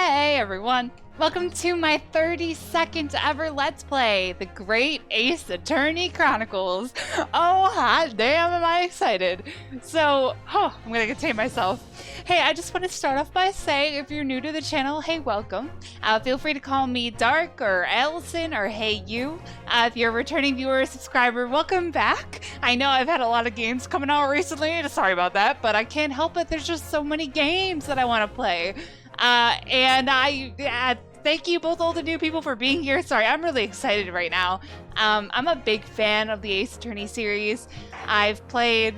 Hey everyone! Welcome to my 32nd ever Let's Play, the Great Ace Attorney Chronicles. Oh, hot damn, am I excited. So, I'm gonna contain myself. Hey, I just want to start off by saying, if you're new to the channel, hey, welcome. Feel free to call me Dark, or Allison, or Hey You. If you're a returning viewer or subscriber, welcome back. I know I've had a lot of games coming out recently, sorry about that, but I can't help it, there's just so many games that I want to play. Thank you both old and new people for being here. Sorry, I'm really excited right now. I'm a big fan of the Ace Attorney series. I've played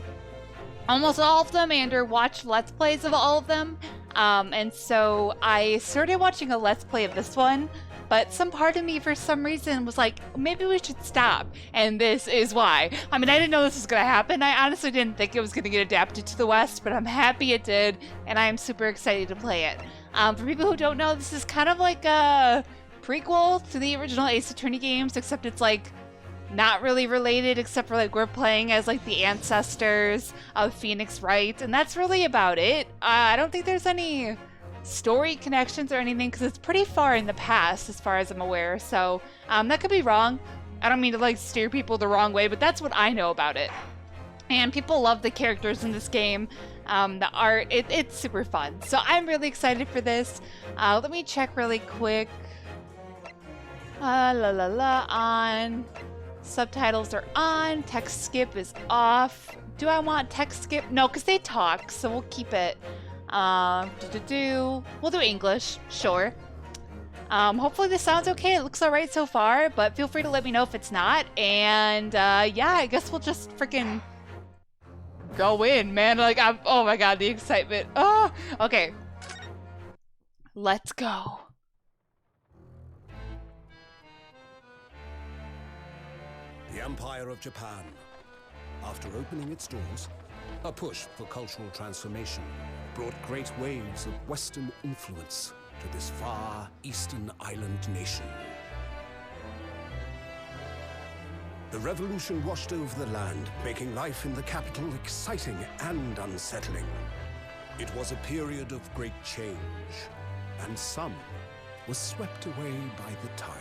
almost all of them and or watched Let's Plays of all of them. And so I started watching a Let's Play of this one, but some part of me for some reason was like, maybe we should stop. And this is why. I mean, I didn't know this was gonna happen. I honestly didn't think it was gonna get adapted to the West, but I'm happy it did, and I am super excited to play it. For people who don't know, this is kind of like a prequel to the original Ace Attorney games, except it's like not really related, except for like we're playing as like the ancestors of Phoenix Wright, and that's really about it. I don't think there's any story connections or anything because it's pretty far in the past as far as I'm aware, so that could be wrong. I don't mean to like steer people the wrong way, but that's what I know about it. And people love the characters in this game. The art, it's super fun. So I'm really excited for this. Let me check really quick. On. Subtitles are on. Text skip is off. Do I want text skip? No, because they talk, so we'll keep it. We'll do English, sure. Hopefully this sounds okay. It looks alright so far, but feel free to let me know if it's not. And yeah, I guess we'll just freaking go in, man. Like, oh my god, the excitement. Oh, okay. Let's go. The Empire of Japan. After opening its doors, a push for cultural transformation brought great waves of Western influence to this far eastern island nation. The revolution washed over the land, making life in the capital exciting and unsettling. It was a period of great change, and some were swept away by the tide.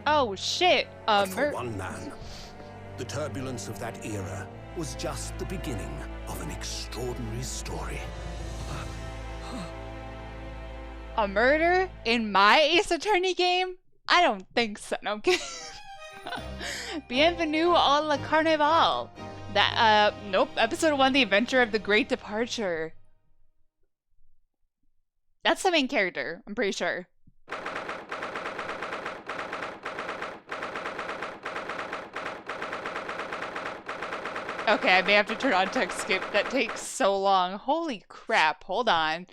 Oh shit! For one man, the turbulence of that era was just the beginning of an extraordinary story. A murder in my Ace Attorney game? I don't think so. No, I'm kidding. Bienvenue à la Carnival. That, nope. Episode 1, The Adventure of the Great Departure. That's the main character, I'm pretty sure. Okay, I may have to turn on text skip. That takes so long. Holy crap. Hold on.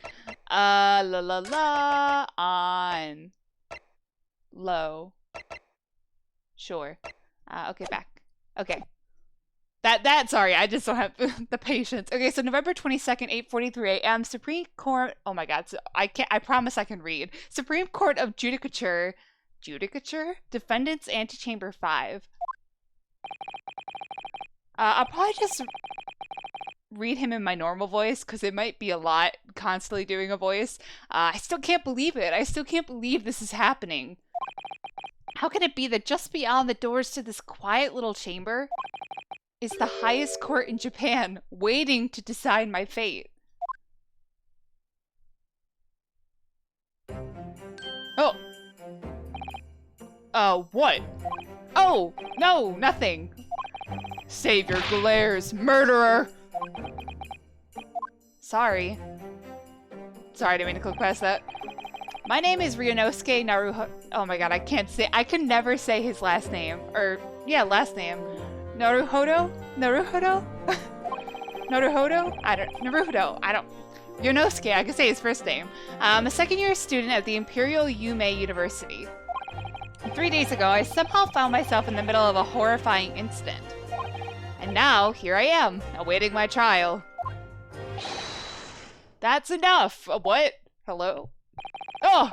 On. Low. Sure. Okay, back. Okay. Sorry, I just don't have the patience. Okay, so November 22nd, 8:43 a.m. Supreme Court. Oh my god, so I promise I can read. Supreme Court of Judicature. Defendants Antechamber 5. I'll probably just read him in my normal voice because it might be a lot constantly doing a voice. I still can't believe it. I still can't believe this is happening. How can it be that just beyond the doors to this quiet little chamber is the highest court in Japan waiting to decide my fate? Oh. What? Oh, no, nothing. Save your glares, murderer! Sorry. Sorry, I didn't mean to click past that. My name is Ryunosuke Naruhodo. Oh my god, I can never say his last name. Or, yeah, last name. Naruhodo? Naruhodo? Naruhodo? Naruhodo. Ryunosuke, I can say his first name. I'm a second-year student at the Imperial Yume University. 3 days ago, I somehow found myself in the middle of a horrifying incident. And now, here I am, awaiting my trial. That's enough! What? Hello? Oh!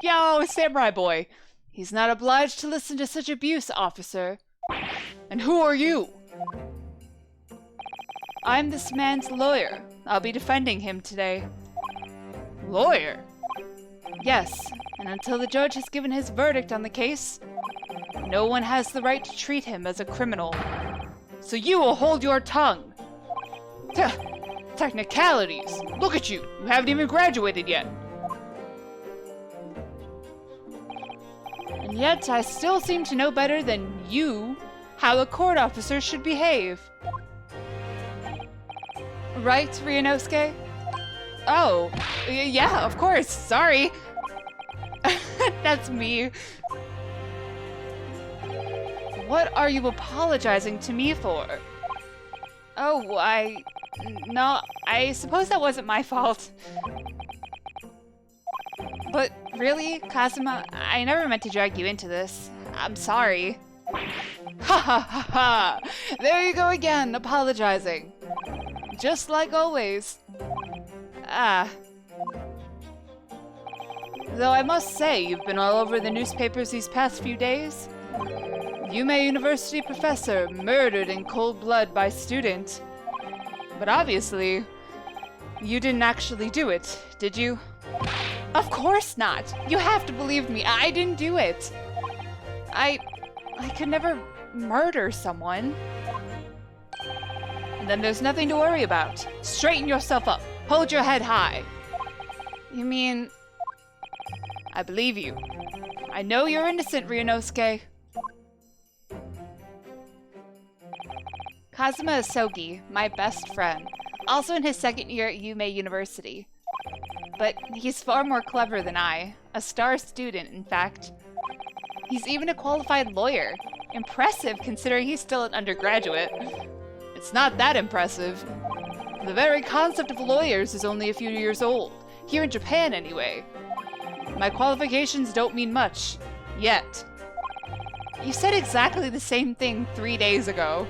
Yo, samurai boy. He's not obliged to listen to such abuse, officer. And who are you? I'm this man's lawyer. I'll be defending him today. Lawyer? Yes, and until the judge has given his verdict on the case, no one has the right to treat him as a criminal. So you will hold your tongue. Technicalities. Look at you. You haven't even graduated yet. And yet, I still seem to know better than you how a court officer should behave. Right, Ryunosuke? Oh, yeah, of course. Sorry. That's me. What are you apologizing to me for? Oh, no, I suppose that wasn't my fault. But really, Kazuma, I never meant to drag you into this. I'm sorry. Ha ha ha ha! There you go again, apologizing. Just like always. Though I must say, you've been all over the newspapers these past few days. Yume University professor murdered in cold blood by student. But obviously, you didn't actually do it, did you? Of course not! You have to believe me, I didn't do it! I could never murder someone. Then there's nothing to worry about. Straighten yourself up. Hold your head high. You mean... I believe you. I know you're innocent, Ryunosuke. Kazuma Asogi, my best friend, also in his second year at Yume University. But he's far more clever than I. A star student, in fact. He's even a qualified lawyer. Impressive, considering he's still an undergraduate. It's not that impressive. The very concept of lawyers is only a few years old. Here in Japan, anyway. My qualifications don't mean much. Yet. You said exactly the same thing 3 days ago.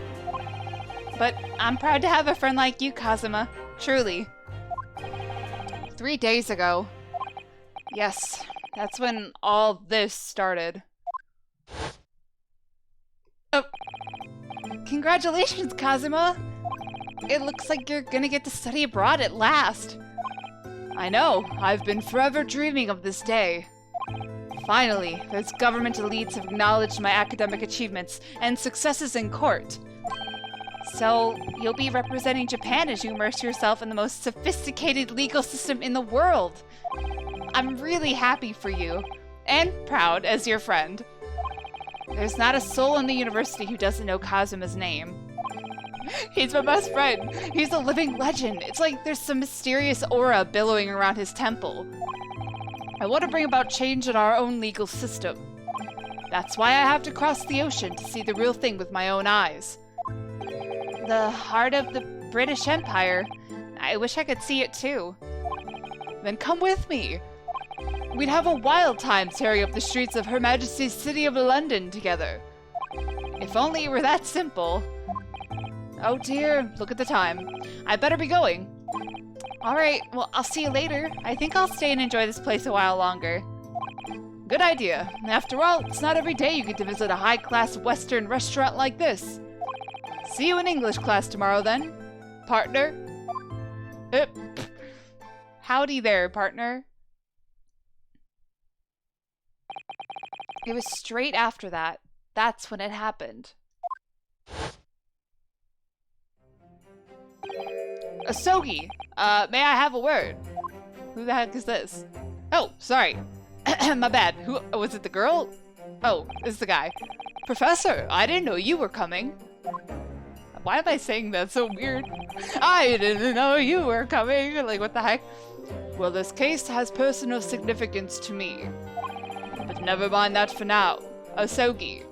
But I'm proud to have a friend like you, Kazuma. Truly. 3 days ago. Yes, that's when all this started. Oh. Congratulations, Kazuma! It looks like you're gonna get to study abroad at last. I know, I've been forever dreaming of this day. Finally, those government elites have acknowledged my academic achievements and successes in court. So, you'll be representing Japan as you immerse yourself in the most sophisticated legal system in the world. I'm really happy for you, and proud as your friend. There's not a soul in the university who doesn't know Kazuma's name. He's my best friend. He's a living legend. It's like there's some mysterious aura billowing around his temple. I want to bring about change in our own legal system. That's why I have to cross the ocean to see the real thing with my own eyes. The heart of the British Empire. I wish I could see it too. Then come with me. We'd have a wild time tearing up the streets of Her Majesty's City of London together. If only it were that simple. Oh dear, look at the time. I better be going. Alright, well, I'll see you later. I think I'll stay and enjoy this place a while longer. Good idea. After all, it's not every day you get to visit a high-class Western restaurant like this. See you in English class tomorrow, then. Partner? Howdy there, partner. It was straight after that. That's when it happened. Asogi, may I have a word? Who the heck is this? Oh, sorry. My bad. Who was it? The girl? Oh, it's the guy. Professor, I didn't know you were coming. Why am I saying that so weird? I didn't know you were coming. Like, what the heck? Well, this case has personal significance to me. But never mind that for now. Asogi.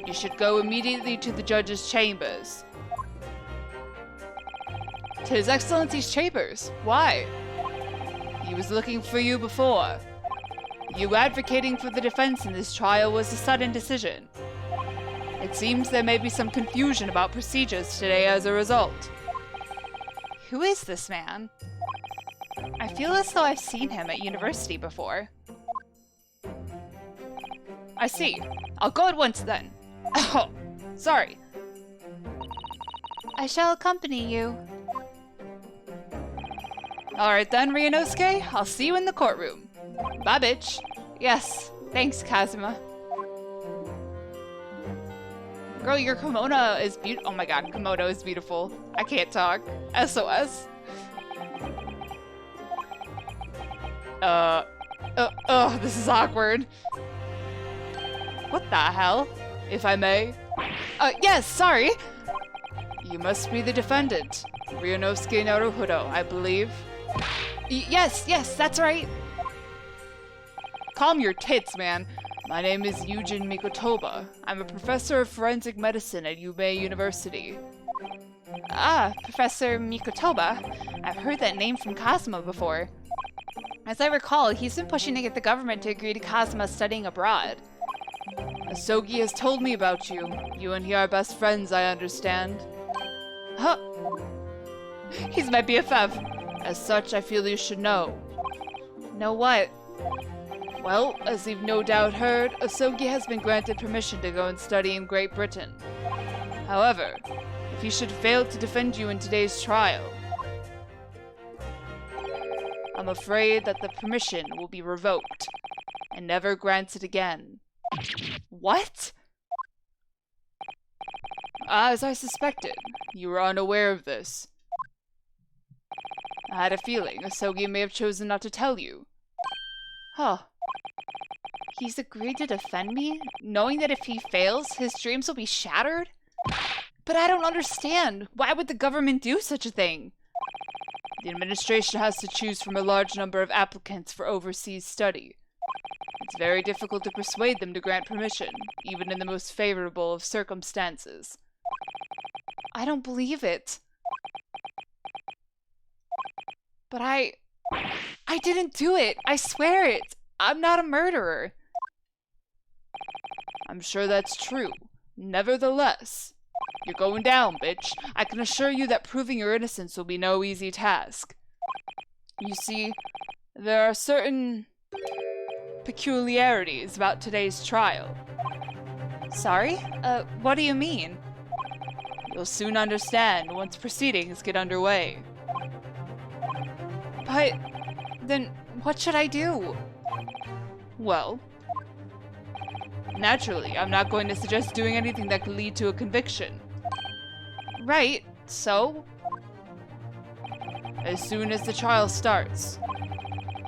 You should go immediately to the judge's chambers. To His Excellency's chambers? Why? He was looking for you before. You advocating for the defense in this trial was a sudden decision. It seems there may be some confusion about procedures today as a result. Who is this man? I feel as though I've seen him at university before. I see. I'll go at once then. Oh, sorry. I shall accompany you. Alright then, Ryunosuke. I'll see you in the courtroom. Bye, bitch. Yes, thanks, Kazuma. Girl, your kimono is beautiful. Oh my god, kimono is beautiful. I can't talk. SOS. This is awkward. What the hell? If I may? Yes, sorry. You must be the defendant. Ryunosuke Naruhodo, I believe. Yes, that's right. Calm your tits, man. My name is Yujin Mikotoba. I'm a professor of forensic medicine at Yubei University. Ah, Professor Mikotoba. I've heard that name from Kazuma before. As I recall, he's been pushing to get the government to agree to Kazuma studying abroad. Asogi has told me about you. You and he are best friends, I understand. Huh. He's my BFF. As such, I feel you should know. Know what? Well, as you've no doubt heard, Asogi has been granted permission to go and study in Great Britain. However, if he should fail to defend you in today's trial, I'm afraid that the permission will be revoked and never granted again. What? As I suspected, you were unaware of this. I had a feeling Asogi may have chosen not to tell you. Huh. He's agreed to defend me, knowing that if he fails, his dreams will be shattered? But I don't understand. Why would the government do such a thing? The administration has to choose from a large number of applicants for overseas study. It's very difficult to persuade them to grant permission, even in the most favorable of circumstances. I don't believe it. But I didn't do it. I swear it. I'm not a murderer. I'm sure that's true. Nevertheless, you're going down, bitch. I can assure you that proving your innocence will be no easy task. You see, there are certain peculiarities about today's trial. Sorry? What do you mean? You'll soon understand once proceedings get underway. But then what should I do? Well, naturally, I'm not going to suggest doing anything that could lead to a conviction. Right, so? As soon as the trial starts,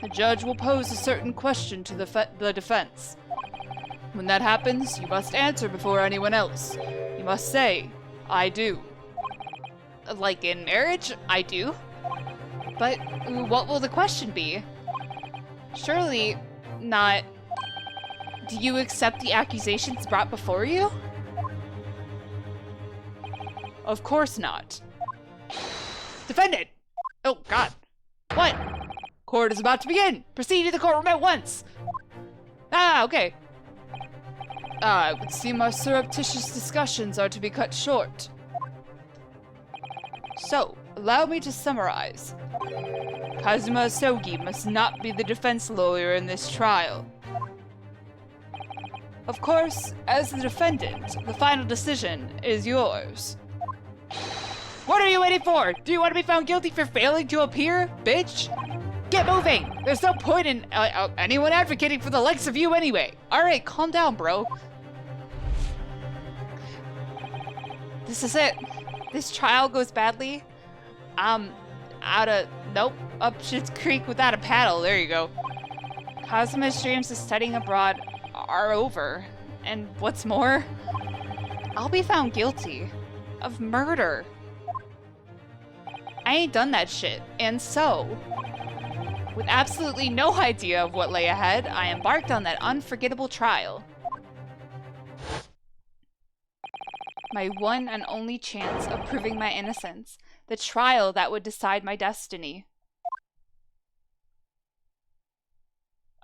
the judge will pose a certain question to the defense. When that happens, you must answer before anyone else. You must say, I do. Like in marriage, I do. But what will the question be? Surely not, do you accept the accusations brought before you? Of course not. Defendant! Oh, God. What? Court is about to begin! Proceed to the courtroom at once! Ah, okay. It would seem our surreptitious discussions are to be cut short. So, allow me to summarize. Kazuma Asogi must not be the defense lawyer in this trial. Of course, as the defendant, the final decision is yours. What are you waiting for? Do you want to be found guilty for failing to appear, bitch? Get moving! There's no point in anyone advocating for the likes of you anyway. Alright, calm down, bro. This is it. This trial goes badly. Nope, up shit's creek without a paddle. There you go. Kazuma's dreams of studying abroad are over. And what's more, I'll be found guilty of murder. I ain't done that shit, and so, with absolutely no idea of what lay ahead, I embarked on that unforgettable trial. My one and only chance of proving my innocence, the trial that would decide my destiny.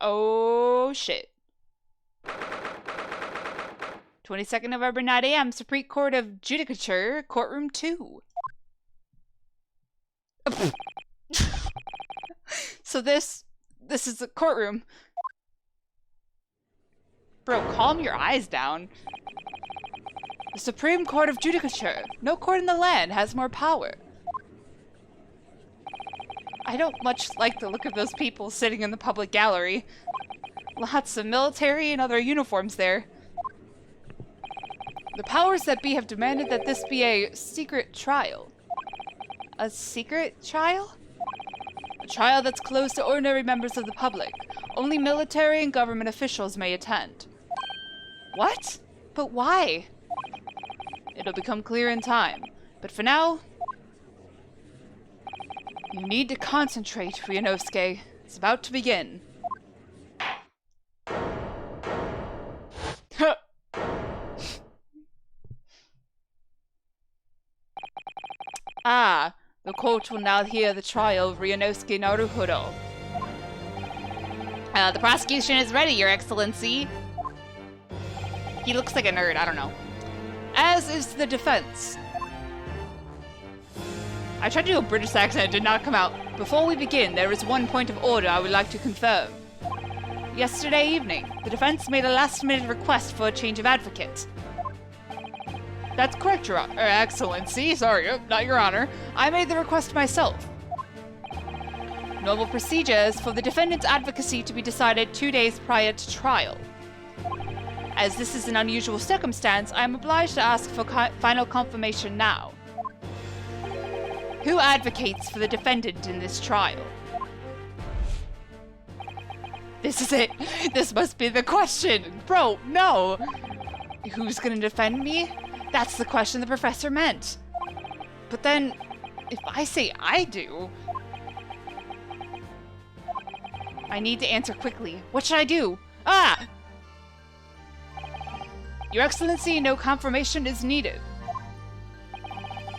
Oh shit. 22nd November, 9 a.m., Supreme Court of Judicature, Courtroom 2. So this is the courtroom. Bro, calm your eyes down. The Supreme Court of Judicature. No court in the land has more power. I don't much like the look of those people sitting in the public gallery. Lots of military and other uniforms there. The powers that be have demanded that this be a secret trial. A secret trial? A trial that's closed to ordinary members of the public. Only military and government officials may attend. What? But why? It'll become clear in time. But for now, you need to concentrate, Ryunosuke. It's about to begin. Ah, the court will now hear the trial of Ryunosuke Naruhodo. The prosecution is ready, Your Excellency. He looks like a nerd, I don't know. As is the defense. I tried to do a British accent, it did not come out. Before we begin, there is one point of order I would like to confirm. Yesterday evening, the defense made a last-minute request for a change of advocate. That's correct, Your Excellency. Sorry, not Your Honor. I made the request myself. Normal procedure is for the defendant's advocacy to be decided 2 days prior to trial. As this is an unusual circumstance, I am obliged to ask for final confirmation now. Who advocates for the defendant in this trial? This is it. This must be the question. Bro, no. Who's gonna defend me? That's the question the professor meant. But then, if I say I do... I need to answer quickly. What should I do? Ah! Your Excellency, no confirmation is needed.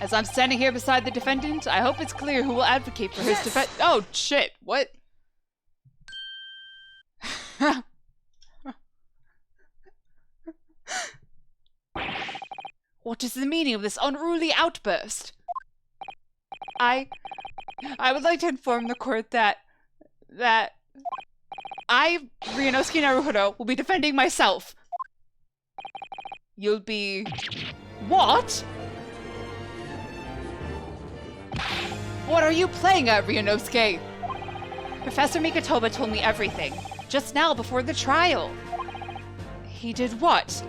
As I'm standing here beside the defendant, I hope it's clear who will advocate for his defense. Oh, shit. What? What is the meaning of this unruly outburst? I would like to inform the court that I, Ryunosuke Naruhodo, will be defending myself. You'll be... What? What are you playing at, Ryunosuke? Professor Mikotoba told me everything, just now before the trial. He did what?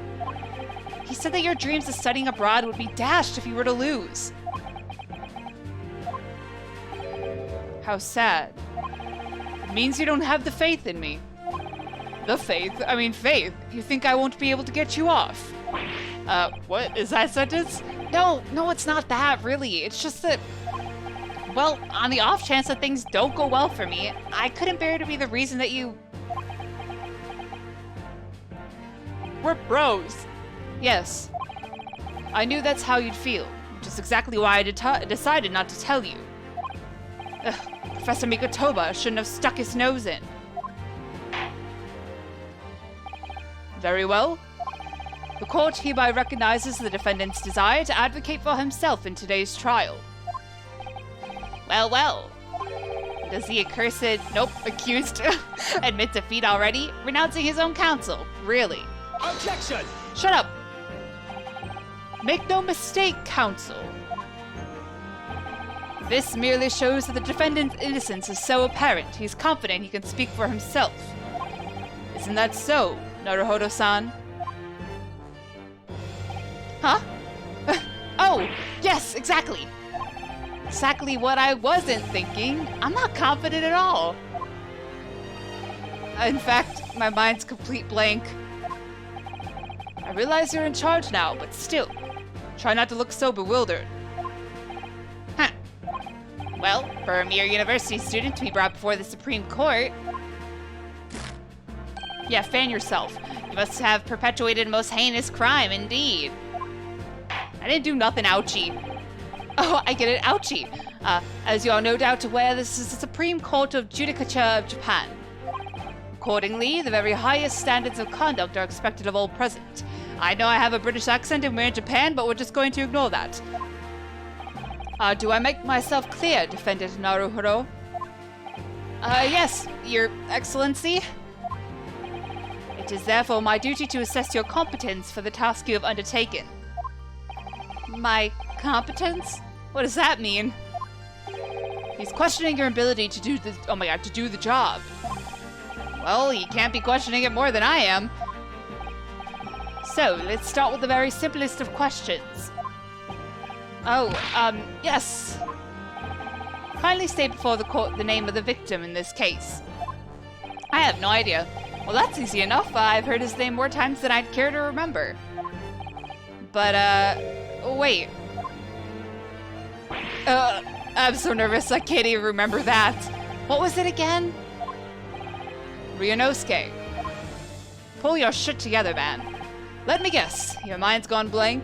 He said that your dreams of studying abroad would be dashed if you were to lose. How sad. It means you don't have the faith in me. The faith? I mean faith. You think I won't be able to get you off? What? Is that a sentence? No, it's not that, really. It's just that... Well, on the off chance that things don't go well for me, I couldn't bear to be the reason that you... We're bros. Yes. I knew that's how you'd feel, which is exactly why I decided not to tell you. Professor Mikotoba shouldn't have stuck his nose in. Very well. The court hereby recognizes the defendant's desire to advocate for himself in today's trial. Well. Does the accused admit defeat already? Renouncing his own counsel. Really? Objection! Shut up! Make no mistake, counsel. This merely shows that the defendant's innocence is so apparent, he's confident he can speak for himself. Isn't that so, Naruhodo-san? Huh? Oh, yes, exactly. Exactly what I wasn't thinking. I'm not confident at all. In fact, my mind's complete blank. I realize you're in charge now, but still, try not to look so bewildered. Huh. Well, for a mere university student to be brought before the Supreme Court... Yeah, fan yourself. You must have perpetuated a most heinous crime, indeed. I didn't do nothing, ouchie. Oh, I get it, ouchie. As you are no doubt aware, this is the Supreme Court of Judicature of Japan. Accordingly, the very highest standards of conduct are expected of all present. I know I have a British accent and we're in Japan, but we're just going to ignore that. Do I make myself clear, Defendant Naruhodo? Yes, Your Excellency. It is therefore my duty to assess your competence for the task you have undertaken. My competence? What does that mean? He's questioning your ability to do the job. Well, he can't be questioning it more than I am. So, let's start with the very simplest of questions. Yes. Kindly state before the court the name of the victim in this case. I have no idea. Well, that's easy enough. I've heard his name more times than I'd care to remember. But, wait. I'm so nervous I can't even remember that. What was it again? Ryunosuke. Pull your shit together, man. Let me guess. Your mind's gone blank?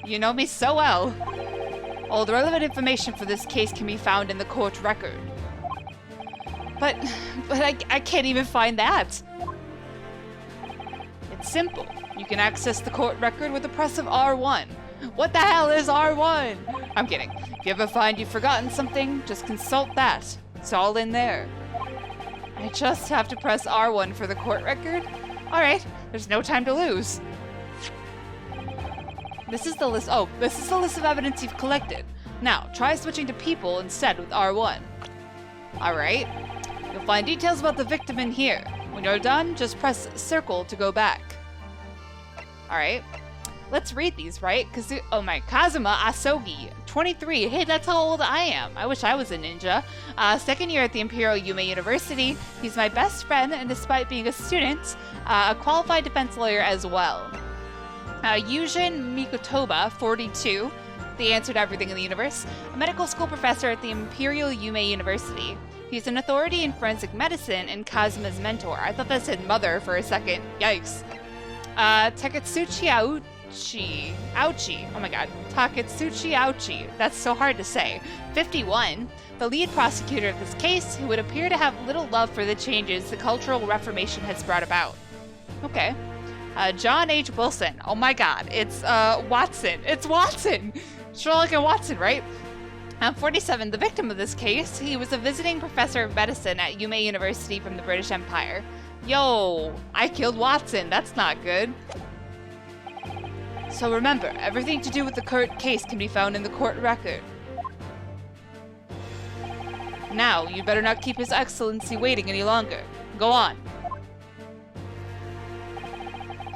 You know me so well. All the relevant information for this case can be found in the court record. But I can't even find that. It's simple. You can access the court record with the press of R1. What the hell is R1? I'm kidding. If you ever find you've forgotten something, just consult that. It's all in there. I just have to press R1 for the court record? Alright, there's no time to lose. This is the list of evidence you've collected. Now, try switching to people instead with R1. Alright. You'll find details about the victim in here. When you're done, just press circle to go back. Alright. Let's read these, right? Kazuma Asogi, 23. Hey, that's how old I am. I wish I was a ninja. Second year at the Imperial Yume University. He's my best friend, and despite being a student, a qualified defense lawyer as well. Yujin Mikotoba, 42. The answer to everything in the universe. A medical school professor at the Imperial Yume University. He's an authority in forensic medicine and Kazuma's mentor. I thought that said mother for a second. Yikes. Takatsuchi Ouchi. Oh my god. Takatsuchi Ouchi. That's so hard to say. 51. The lead prosecutor of this case, who would appear to have little love for the changes the Cultural Reformation has brought about. Okay. John H. Wilson. Oh my god. It's, Watson. It's Watson! Sherlock and Watson, right? 47. The victim of this case, he was a visiting professor of medicine at Yume University from the British Empire. Yo, I killed Watson. That's not good. So remember, everything to do with the current case can be found in the court record. Now, you better not keep His Excellency waiting any longer. Go on.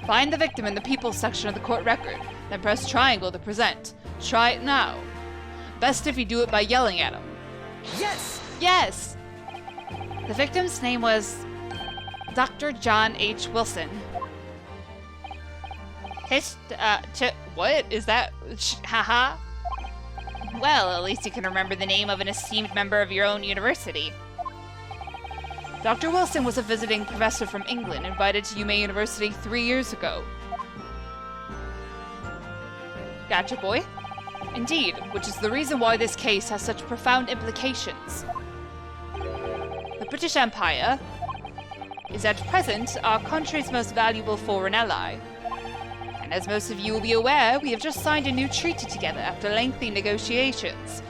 Find the victim in the People section of the court record, then press triangle to present. Try it now. Best if you do it by yelling at him. Yes! Yes! The victim's name was Dr. John H. Wilson. What is that? Haha. Well, at least you can remember the name of an esteemed member of your own university. Dr. Wilson was a visiting professor from England invited to Yume University 3 years ago. Gotcha, boy. Indeed, which is the reason why this case has such profound implications. The British Empire is at present our country's most valuable foreign ally. And as most of you will be aware, we have just signed a new treaty together after lengthy negotiations.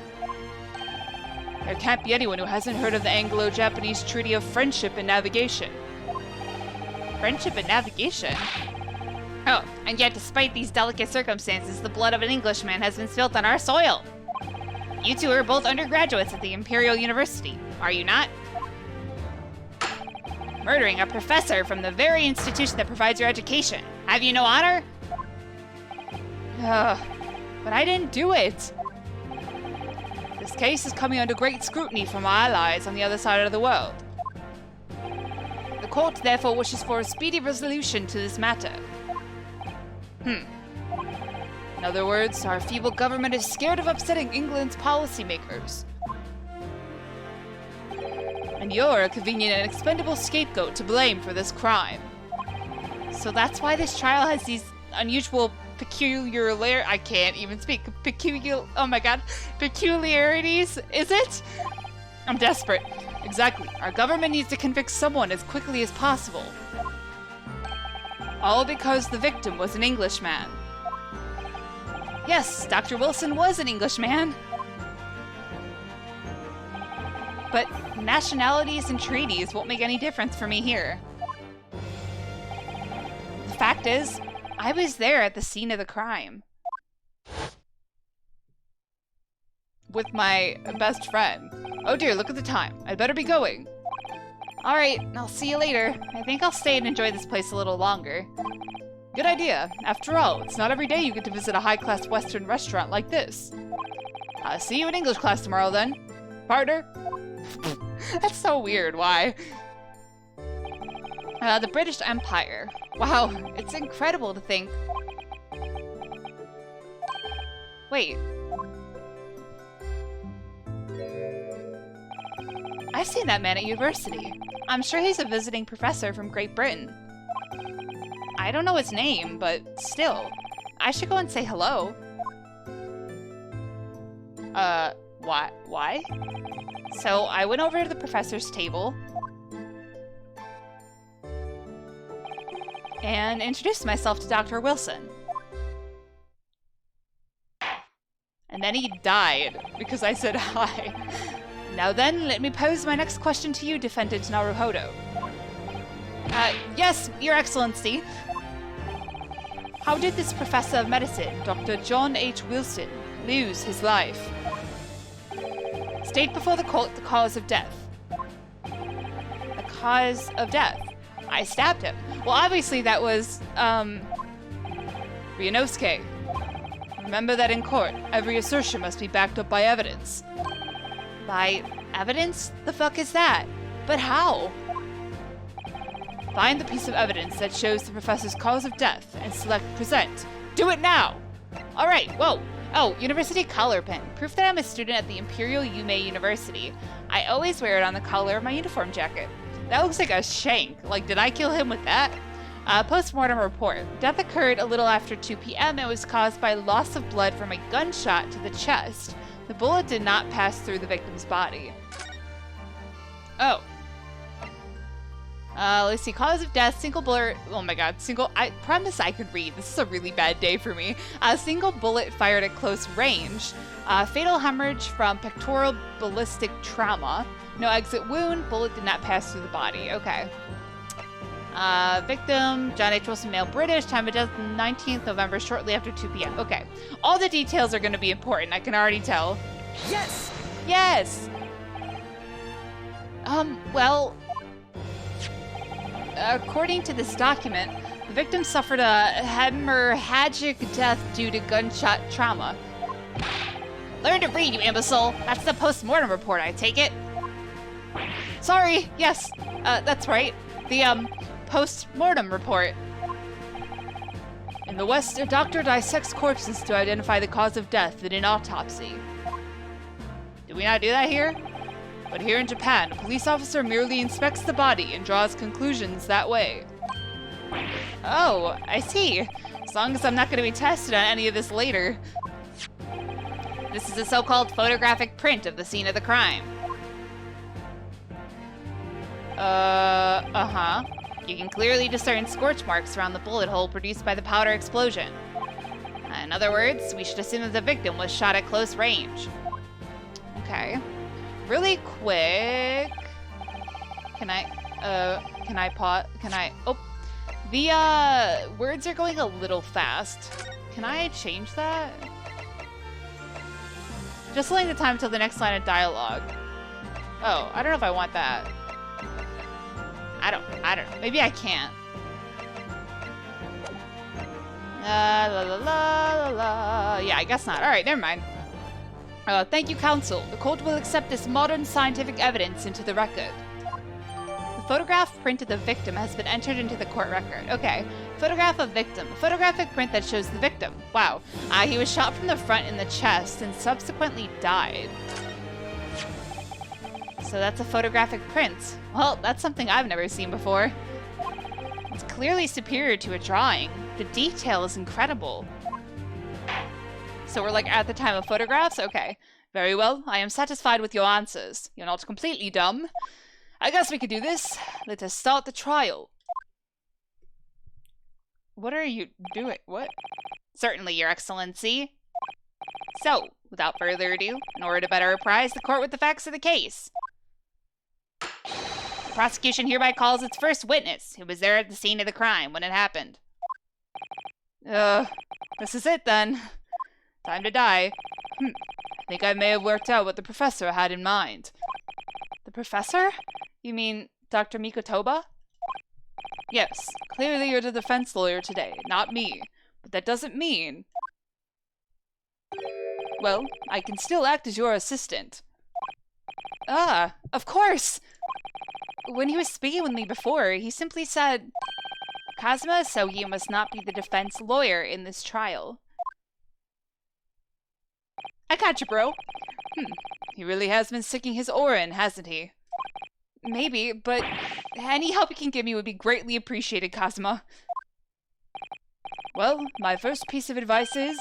There can't be anyone who hasn't heard of the Anglo-Japanese Treaty of Friendship and Navigation. Friendship and navigation? Oh, and yet despite these delicate circumstances, the blood of an Englishman has been spilt on our soil. You two are both undergraduates at the Imperial University, are you not? Murdering a professor from the very institution that provides your education. Have you no honor? But I didn't do it. This case is coming under great scrutiny from our allies on the other side of the world. The court therefore wishes for a speedy resolution to this matter. In other words, our feeble government is scared of upsetting England's policymakers. And you're a convenient and expendable scapegoat to blame for this crime. So that's why this trial has these unusual I can't even speak. Peculiarities, is it? I'm desperate. Exactly. Our government needs to convict someone as quickly as possible. All because the victim was an Englishman. Yes, Dr. Wilson was an Englishman. But nationalities and treaties won't make any difference for me here. The fact is, I was there at the scene of the crime. With my best friend. Oh dear, look at the time. I'd better be going. Alright, I'll see you later. I think I'll stay and enjoy this place a little longer. Good idea. After all, it's not every day you get to visit a high-class Western restaurant like this. I'll see you in English class tomorrow then. Partner? That's so weird, why? The British Empire. Wow, it's incredible to think. Wait. I've seen that man at university. I'm sure he's a visiting professor from Great Britain. I don't know his name, but still. I should go and say hello. Why? So I went over to the professor's table and introduced myself to Dr. Wilson. And then he died because I said hi. Now then, let me pose my next question to you, Defendant Naruhodo. Yes, Your Excellency. How did this professor of medicine, Dr. John H. Wilson, lose his life? State before the court the cause of death. The cause of death? I stabbed him. Well, obviously that was, Ryunosuke. Remember that in court, every assertion must be backed up by evidence. By evidence? The fuck is that? But how? Find the piece of evidence that shows the professor's cause of death and select present. Do it now! Alright, whoa. Oh, university collar pin. Proof that I'm a student at the Imperial Yume University. I always wear it on the collar of my uniform jacket. That looks like a shank. Like, did I kill him with that? Post-mortem report. Death occurred a little after 2 p.m. and was caused by loss of blood from a gunshot to the chest. The bullet did not pass through the victim's body. Oh. Let's see. Cause of death, single bullet. Oh my god. I promise I could read. This is a really bad day for me. A single bullet fired at close range. Fatal hemorrhage from pectoral ballistic trauma. No exit wound. Bullet did not pass through the body. Okay. Victim, John H. Wilson, male, British. Time of death, 19th November, shortly after 2 p.m. Okay. All the details are going to be important. I can already tell. Yes! Yes! Well... according to this document, the victim suffered a hemorrhagic death due to gunshot trauma. Learn to read, you imbecile! That's the post-mortem report, I take it. Sorry, yes, that's right. The, post-mortem report. In the West, a doctor dissects corpses to identify the cause of death in an autopsy. Do we not do that here? But here in Japan, a police officer merely inspects the body and draws conclusions that way. Oh, I see. As long as I'm not going to be tested on any of this later. This is a so-called photographic print of the scene of the crime. Uh-huh. You can clearly discern scorch marks around the bullet hole produced by the powder explosion. In other words, we should assume that the victim was shot at close range. Okay. Really quick. Oh. The, words are going a little fast. Can I change that? Just letting the time until the next line of dialogue. Oh, I don't know if I want that. I don't know. Maybe I can't. La la la la la. Yeah, I guess not. Alright, never mind. Thank you, counsel. The court will accept this modern scientific evidence into the record. The photograph print of the victim has been entered into the court record. Okay. Photograph of victim. A photographic print that shows the victim. Wow. He was shot from the front in the chest and subsequently died. So that's a photographic print. Well, that's something I've never seen before. It's clearly superior to a drawing. The detail is incredible. So we're like at the time of photographs? Okay. Very well. I am satisfied with your answers. You're not completely dumb. I guess we could do this. Let us start the trial. What are you doing? What? Certainly, Your Excellency. So, without further ado, in order to better apprise the court with the facts of the case, The prosecution hereby calls its first witness, who was there at the scene of the crime when it happened. This is it then. Time to die. I think I may have worked out what the professor had in mind. The professor? You mean Dr. Mikotoba? Yes, clearly you're the defense lawyer today, not me. But that doesn't mean... Well, I can still act as your assistant. Ah, of course! When he was speaking with me before, he simply said, Kazuma Asogi must not be the defense lawyer in this trial. I got you, bro. He really has been sticking his oar in, hasn't he? Maybe, but any help you can give me would be greatly appreciated, Kazuma. Well, my first piece of advice is,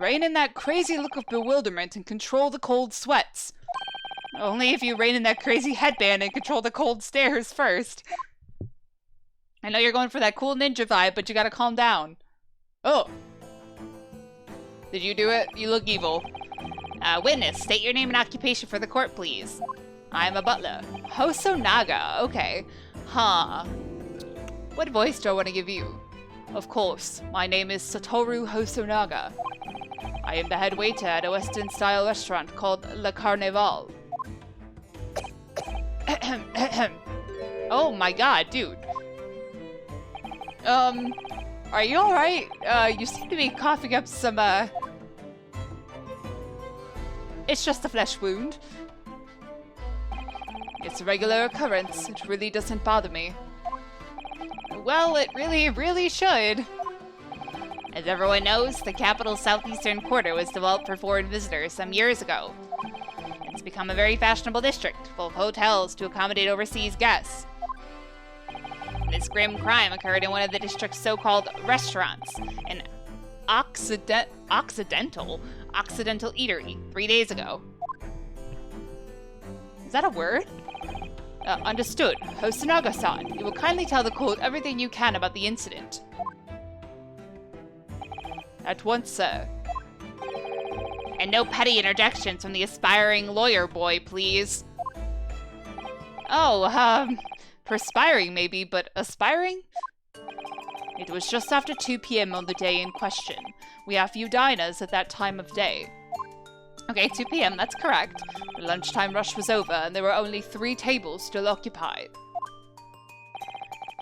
rein in that crazy look of bewilderment and control the cold sweats. Only if you rein in that crazy headband and control the cold stares first. I know you're going for that cool ninja vibe, but you gotta calm down. Oh. Did you do it? You look evil. Witness, state your name and occupation for the court, please. I'm a butler. Hosonaga, okay. Huh. What voice do I want to give you? Of course, my name is Satoru Hosonaga. I am the head waiter at a Western-style restaurant called Le Carnival. Oh my god, dude. Are you alright? You seem to be coughing up some, It's just a flesh wound. It's a regular occurrence. It really doesn't bother me. Well, it really should. As everyone knows, the capital's southeastern quarter was developed for foreign visitors some years ago. It's become a very fashionable district, full of hotels to accommodate overseas guests. This grim crime occurred in one of the district's so-called restaurants, an Occidental eatery, 3 days ago. Is that a word? Understood. Hosonaga-san, you will kindly tell the court everything you can about the incident. At once, sir. And no petty interjections from the aspiring lawyer boy, please. Oh, perspiring maybe, but aspiring? It was just after 2 p.m. on the day in question. We have few diners at that time of day. Okay, 2 p.m., that's correct. The lunchtime rush was over, and there were only 3 tables still occupied.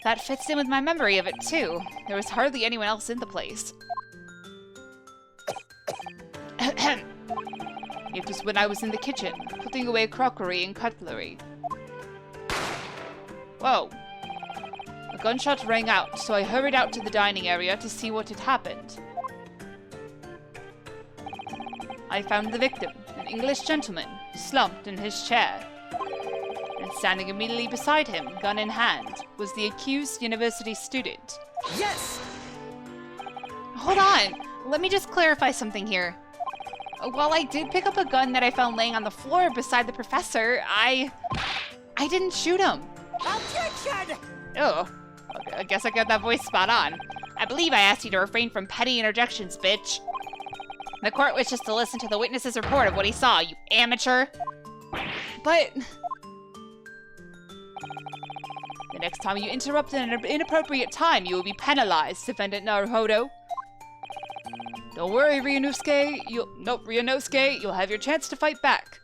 That fits in with my memory of it, too. There was hardly anyone else in the place. It was when I was in the kitchen, putting away crockery and cutlery. Whoa. A gunshot rang out, so I hurried out to the dining area to see what had happened. I found the victim, an English gentleman, slumped in his chair. And standing immediately beside him, gun in hand, was the accused university student. Yes! Hold on! Let me just clarify something here. While I did pick up a gun that I found laying on the floor beside the professor, I didn't shoot him. Objection! Oh, I guess I got that voice spot on. I believe I asked you to refrain from petty interjections, bitch. The court wishes to listen to the witness's report of what he saw, you amateur. But... the next time you interrupt at an inappropriate time, you will be penalized, Defendant Naruhodo. Don't worry, Ryunosuke. Ryunosuke, you'll have your chance to fight back.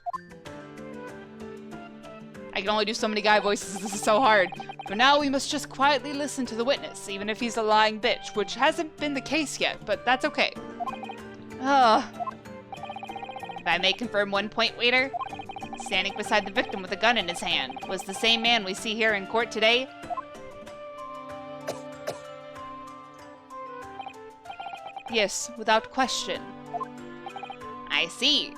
I can only do so many guy voices, this is so hard. For now, we must just quietly listen to the witness, even if he's a lying bitch, which hasn't been the case yet, but that's okay. If I may confirm one point, waiter, standing beside the victim with a gun in his hand was the same man we see here in court today. Yes, without question. I see.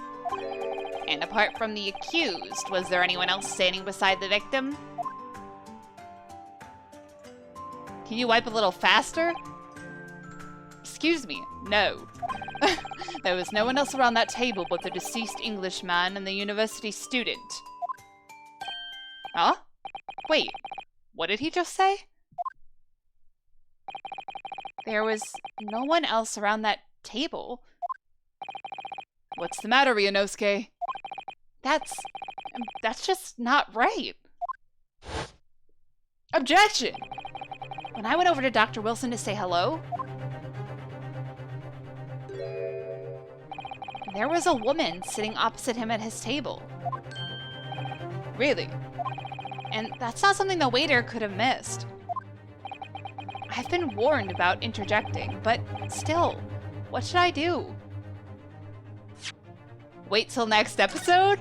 And apart from the accused, was there anyone else standing beside the victim? Can you wipe a little faster? Excuse me, no. There was no one else around that table but the deceased Englishman and the university student. Huh? Wait, what did he just say? There was no one else around that table. What's the matter, Ryunosuke? That's just not right. Objection! When I went over to Dr. Wilson to say hello, there was a woman sitting opposite him at his table. Really? And that's not something the waiter could have missed. I've been warned about interjecting, but still, what should I do? Wait till next episode?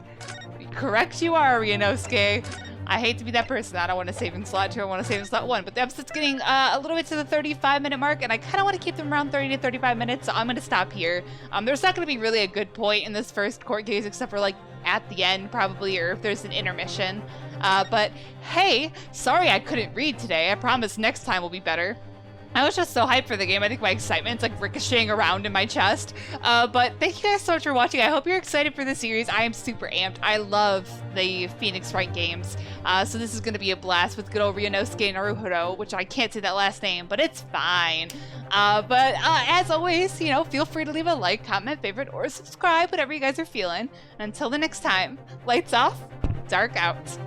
Correct you are, Ryunosuke. I hate to be that person. I don't want to save in slot 2, I want to save in slot 1. But the episode's getting a little bit to the 35-minute mark, and I kind of want to keep them around 30 to 35 minutes, so I'm going to stop here. There's not going to be really a good point in this first court case, except for, like, at the end, probably, or if there's an intermission. But, hey, sorry I couldn't read today. I promise next time will be better. I was just so hyped for the game. I think my excitement's like ricocheting around in my chest. But thank you guys so much for watching. I hope you're excited for the series. I am super amped. I love the Phoenix Wright games. So this is going to be a blast with good old Ryunosuke Naruhodo, which I can't say that last name, but it's fine. But as always, you know, feel free to leave a like, comment, favorite, or subscribe, whatever you guys are feeling. Until the next time, lights off, dark out.